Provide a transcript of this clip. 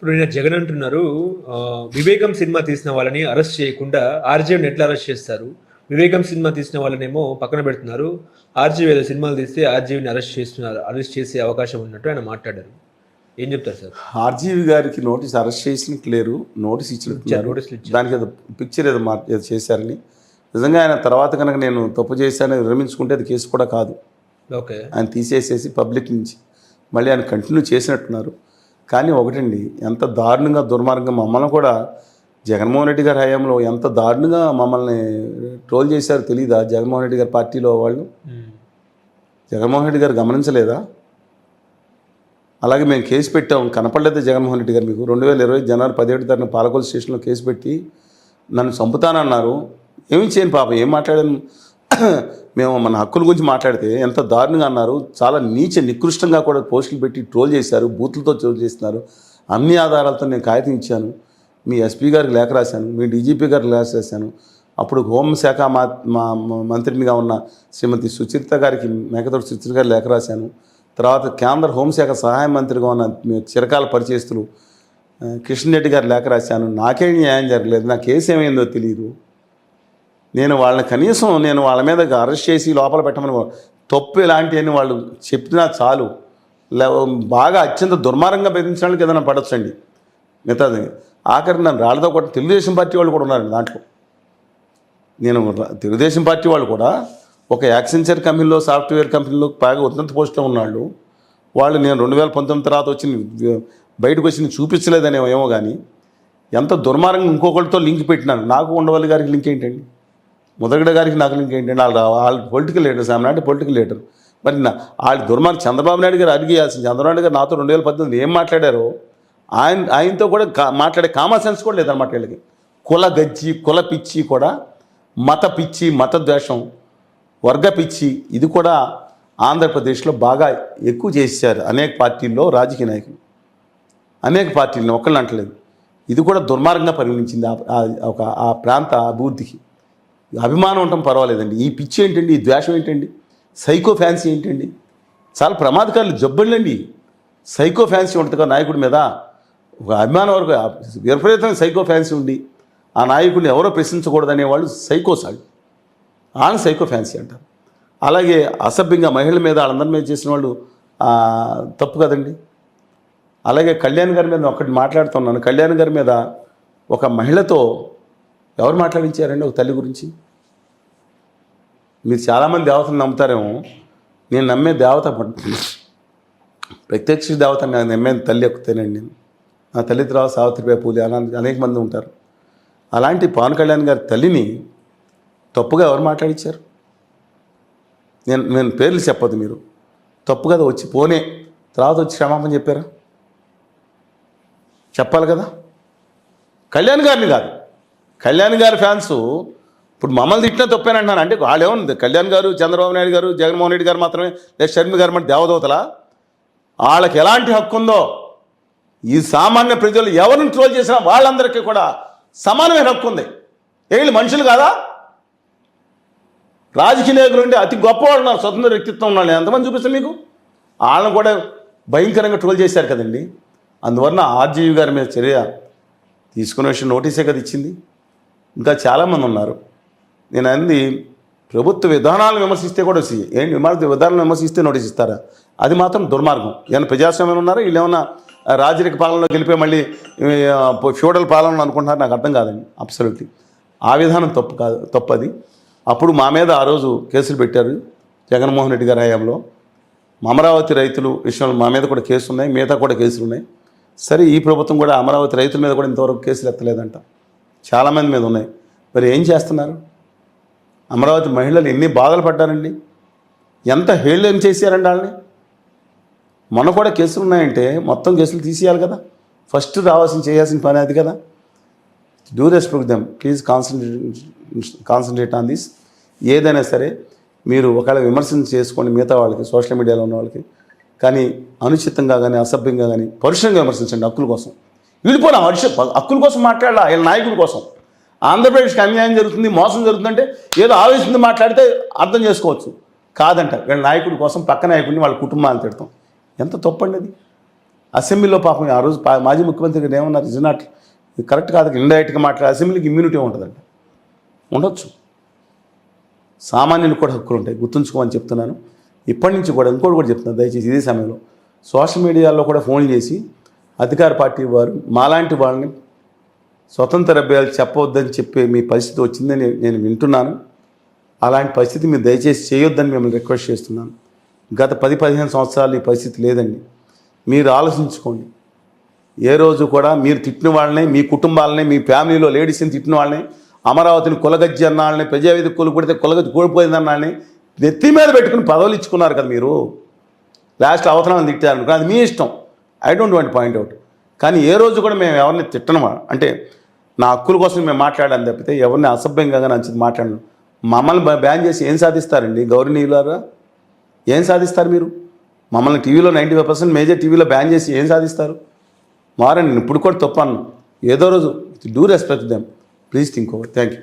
ఇప్పుడు నిన్న జగన్ అంటున్నారు వివేకం సినిమా తీసిన వాళ్ళని అరెస్ట్ చేయకుండా ఆర్జీవిని ఎట్లా అరెస్ట్ చేస్తారు? వివేకం సినిమా తీసిన వాళ్ళనేమో పక్కన పెడుతున్నారు. ఆర్జీవి ఏదో సినిమాలు తీస్తే ఆర్జీవిని అరెస్ట్ చేసే అవకాశం ఉన్నట్టు ఆయన మాట్లాడారు. ఏం చెప్తారు సార్? ఆర్జీవి గారికి నోటీస్ అరెస్ట్ చేసినట్టు లేరు, నోటీస్ ఇచ్చినట్టు. దానికి ఏదో పిక్చర్ ఏదో చేశారని. నిజంగా ఆయన తర్వాత కనుక నేను తప్పు చేశానని విరమించుకుంటే అది కేసు కూడా కాదు. ఓకే, ఆయన తీసేసేసి పబ్లిక్ నుంచి మళ్ళీ ఆయన కంటిన్యూ చేసినట్టున్నారు. కానీ ఒకటండి, ఎంత దారుణంగా దుర్మార్గంగా మమ్మల్ని కూడా జగన్మోహన్ రెడ్డి గారి హయాంలో ఎంత దారుణంగా మమ్మల్ని ట్రోల్ చేశారో తెలీదా? జగన్మోహన్ రెడ్డి గారి పార్టీలో వాళ్ళు జగన్మోహన్ రెడ్డి గారు గమనించలేదా? అలాగే మేము కేసు పెట్టాం, కనపడలేదు జగన్మోహన్ రెడ్డి గారు మీకు. 2020 జనవరి 17 తారీఖున పాలకొల్లు స్టేషన్లో కేసు పెట్టి నన్ను చంపుతానన్నారు. ఏమి చేయను పాపం, ఏం మాట్లాడాను? మేము మన హక్కుల గురించి మాట్లాడితే ఎంత దారుణంగా అన్నారు. చాలా నికృష్టంగా కూడా పోస్టులు పెట్టి ట్రోల్ చేశారు, బూతులతో ట్రోల్ చేస్తున్నారు. అన్ని ఆధారాలతో నేను కాగితం ఇచ్చాను, మీ ఎస్పీ గారికి లేఖ రాశాను, మీ డీజీపీ గారికి లేఖ రాశాను. అప్పుడు హోంశాఖ మంత్రినిగా ఉన్న శ్రీమతి సుచరిత గారికి, మేకతోటి సుచరిత గారికి లేఖ రాశాను. తర్వాత కేంద్ర హోంశాఖ సహాయ మంత్రిగా ఉన్న చిరకాల పరిచయస్తులు కిషన్ రెడ్డి గారు లేఖ రాశాను. నాకేం న్యాయం జరగలేదు, నా కేసు ఏమైందో తెలియదు. నేను వాళ్ళని కనీసం వాళ్ళ మీద అరెస్ట్ చేసి లోపల పెట్టమని తప్పు ఇలాంటివన్నీ వాళ్ళు చెప్పినా చాలు. బాగా అత్యంత దుర్మార్గంగా బెదిరించడానికి ఏదైనా పడొచ్చండి. మిగతాది ఆఖరి నన్ను రాళ్ళతో కూడా తెలుగుదేశం పార్టీ వాళ్ళు కూడా ఉన్నారండి దాంట్లో. తెలుగుదేశం పార్టీ వాళ్ళు కూడా ఒక యాక్సెంచర్ కంపెనీలో, సాఫ్ట్వేర్ కంపెనీలో బాగా ఉన్నత పోస్టులో ఉన్నాళ్ళు. వాళ్ళు నేను 2019 తర్వాత వచ్చి బయటకు వచ్చి చూపించలేదనే ఏమో కానీ ఎంత దుర్మార్గంగా ఇంకొకరితో లింక్ పెట్టినాను. నాకు ఉండవల్లి గారికి లింక్ ఏంటండి, ముదగడ గారికి నాకు లింక్ ఏంటండి? వాళ్ళు పొలిటికల్ లీడర్స్, ఆమె నాటి పొలిటికల్ లీడర్. మరి వాళ్ళు దుర్మార్గం చంద్రబాబు నాయుడు గారు అడిగేయాల్సింది. చంద్రబాబు నాయుడు గారు నాతో 2018 ఏం మాట్లాడారో ఆయనతో కూడా మాట్లాడే కామన్ సెన్స్ కూడా లేదన్నమాట వీళ్ళకి. కుల గజ్జి, కుల పిచ్చి కూడా, మత పిచ్చి, మత ద్వేషం, వర్గ పిచ్చి, ఇది కూడా ఆంధ్రప్రదేశ్లో బాగా ఎక్కువ చేశారు అనేక పార్టీల్లో రాజకీయ నాయకులు. అనేక పార్టీలను ఒకళ్ళని అంటలేదు. ఇది కూడా దుర్మార్గంగా పరిగణించింది ఆ ప్రాంత అభివృద్ధికి. అభిమానం ఉండటం పర్వాలేదండి, ఈ పిచ్చి ఏంటండి, ఈ ద్వేషం ఏంటండి, సైకో ఫ్యాన్సీ ఏంటండి? చాలా ప్రమాదకారులు జబ్బులండి. సైకో ఫ్యాన్సీ ఉంటుంది కదా నాయకుడి మీద, ఒక అభిమానం వరకు విపరీతమైన సైకో ఫ్యాన్సీ ఉండి ఆ నాయకుడిని ఎవరో ప్రశ్నించకూడదు అనేవాళ్ళు సైకోసాలు, వాళ్ళని సైకో ఫ్యాన్సీ అంటారు. అలాగే అసభ్యంగా మహిళల మీద, వాళ్ళందరి మీద చేసిన వాళ్ళు తప్పు కదండి. అలాగే కళ్యాణ్ గారి మీద ఒకటి మాట్లాడుతున్నాను. కళ్యాణ్ గారి మీద ఒక మహిళతో ఎవరు మాట్లాడించారండి ఒక తల్లి గురించి? మీరు చాలామంది దేవతను నమ్ముతారేమో, నేను నమ్మే దేవత ప్రత్యక్ష దేవత నేను నమ్మే తల్లి ఎక్కుతానండి. నేను నా తల్లి తర్వాత సావిత్రిబాయి పూలే అనేక మంది ఉంటారు. అలాంటి పవన్ కళ్యాణ్ గారి తల్లిని తప్పుగా ఎవరు మాట్లాడించారు? నేను పేర్లు చెప్పదు, మీరు తప్పుగా వచ్చి పోనే తర్వాత వచ్చి క్షమాపణ చెప్పారా? చెప్పాలి కదా. కళ్యాణ్ గారిని కాదు, కళ్యాణ్ గారి ఫ్యాన్స్ ఇప్పుడు మమ్మల్ని తిట్టినా తప్పేనంటున్నాను. అంటే వాళ్ళు ఏమన్నా కళ్యాణ్ గారు, చంద్రబాబు నాయుడు గారు, జగన్మోహన్ రెడ్డి గారు మాత్రమే, లేదా షర్మి గారు అంటే దేవదూతలా? వాళ్ళకి ఎలాంటి హక్కు ఉందో ఈ సామాన్య ప్రజలు ఎవరిని ట్రోల్ చేసినా వాళ్ళందరికీ కూడా సమానమైన హక్కు ఉంది. వీళ్ళు మనుషులు కాదా? రాజకీయ నాయకులు ఉంటే అతి గొప్పవాళ్ళు ఉన్నారు, స్వతంత్ర వ్యక్తిత్వం ఉన్నాడు. ఎంతమంది చూపిస్తాను మీకు? వాళ్ళని కూడా భయంకరంగా ట్రోల్ చేశారు కదండి. అందువలన ఆర్జీవి గారి మీద చర్య తీసుకునే విషయం నోటీసే కదా ఇచ్చింది. ఇంకా చాలామంది ఉన్నారు. నేను అంది ప్రభుత్వ విధానాలను విమర్శిస్తే కూడా వచ్చి విధానాలను విమర్శిస్తే నోటీస్ ఇస్తారా? అది మాత్రం దుర్మార్గం. ఏమైనా ప్రజాస్వామ్యం ఉన్నారా? వీళ్ళు ఏమన్నా రాజరిక పాలనలో గెలిపే మళ్ళీ ఫ్యూడల్ పాలన అనుకుంటున్నారు? నాకు అర్థం కాదండి. అబ్సల్యూట్లీ ఆ విధానం తప్పు కాదు, తప్పది. అప్పుడు మా మీద ఆ రోజు కేసులు పెట్టారు జగన్మోహన్ రెడ్డి గారి హయాంలో. అమరావతి రైతులు విషయంలో మా మీద కూడా కేసులు ఉన్నాయి, మిగతా కూడా కేసులు ఉన్నాయి. సరే, ఈ ప్రభుత్వం కూడా అమరావతి రైతుల మీద కూడా ఇంతవరకు కేసులు ఎత్తలేదంట. చాలామంది మీద ఉన్నాయి. మరి ఏం చేస్తున్నారు? అమరావతి మహిళలు ఎన్ని బాధలు పడ్డారండి, ఎంత హేళన చేశారండి వాళ్ళని. మొన్న కూడా కేసులు ఉన్నాయంటే మొత్తం కేసులు తీసేయాలి కదా. ఫస్ట్ చేయాల్సిన పని అది కదా. Do respect them, please concentrate on this. ఏదైనా సరే మీరు ఒకవేళ విమర్శన చేసుకోండి మిగతా వాళ్ళకి, సోషల్ మీడియాలో ఉన్న వాళ్ళకి, కానీ అనుచితంగా కానీ, అసభ్యంగా కానీ, పరుషంగా విమర్శించండి హక్కుల కోసం. వీళ్ళిపోయిన హక్కుల కోసం మాట్లాడాల, వీళ్ళ నాయకుల కోసం. ఆంధ్రప్రదేశ్కి అన్యాయం జరుగుతుంది, మోసం జరుగుతుందంటే ఏదో ఆవేశంతో మాట్లాడితే అర్థం చేసుకోవచ్చు. కాదంట, వీళ్ళ నాయకుడి కోసం పక్క నాయకుడిని వాళ్ళ కుటుంబాన్ని తిడతాం. ఎంత తప్పండి అది. అసెంబ్లీలో పాపం ఆ రోజు మాజీ ముఖ్యమంత్రి గారు ఏమన్నారు, ఇజ్ నాట్ కరెక్ట్ కాదు, ఇండైరెక్ట్గా మాట్లాడే అసెంబ్లీకి ఇమ్యూనిటీ ఉంటుందండి. ఉండొచ్చు, సామాన్యులు కూడా హక్కులు ఉంటాయి, గుర్తుంచుకోమని చెప్తున్నాను. ఇప్పటి నుంచి కూడా ఇంకోటి కూడా చెప్తున్నాను, దయచేసి ఇదే సమయంలో సోషల్ మీడియాలో కూడా ఫోన్ చేసి అధికార పార్టీ వారు మాలాంటి వాళ్ళని స్వతంత్ర అభ్యర్థులు చెప్పవద్దని చెప్పే మీ పరిస్థితి వచ్చిందని నేను వింటున్నాను. అలాంటి పరిస్థితి మీరు దయచేసి చేయొద్దని మిమ్మల్ని రిక్వెస్ట్ చేస్తున్నాను. గత 10-15 సంవత్సరాలు ఈ పరిస్థితి లేదండి. మీరు ఆలోచించుకోండి. ఏ రోజు కూడా మీరు తిట్టిన వాళ్ళని, మీ కుటుంబాలని, మీ ఫ్యామిలీలో లేడీస్ని తిట్టిన వాళ్ళని, అమరావతిని కులగజ్జి అన్న వాళ్ళని, ప్రజావేదిక కూలిపడితే కులగజ్జి కూలిపోయిందన్న వాళ్ళని నెత్తి మీద పెట్టుకుని పదవులు ఇచ్చుకున్నారు కదా మీరు. లాస్ట్ అవతరం తిట్టారు, అది మీ ఇష్టం, I don't want point out. కానీ ఏ రోజు కూడా మేము ఎవరిని తిట్టనమా, అంటే నా హక్కుల కోసం మేము మాట్లాడాను తప్పితే ఎవరిని అసభ్యంగా నచ్చింది మాట్లాడను. మమ్మల్ని బ్యాన్ చేసి ఏం సాధిస్తారండి గౌరవనీయులారా? ఏం సాధిస్తారు మీరు? మమ్మల్ని టీవీలో 95% మేజర్ టీవీలో బ్యాన్ చేసి ఏం సాధిస్తారు? మారండి, నేను ఇప్పుడు కూడా తప్పు అన్నాను. ఏదో రోజు do respect them, please think over. Thank you.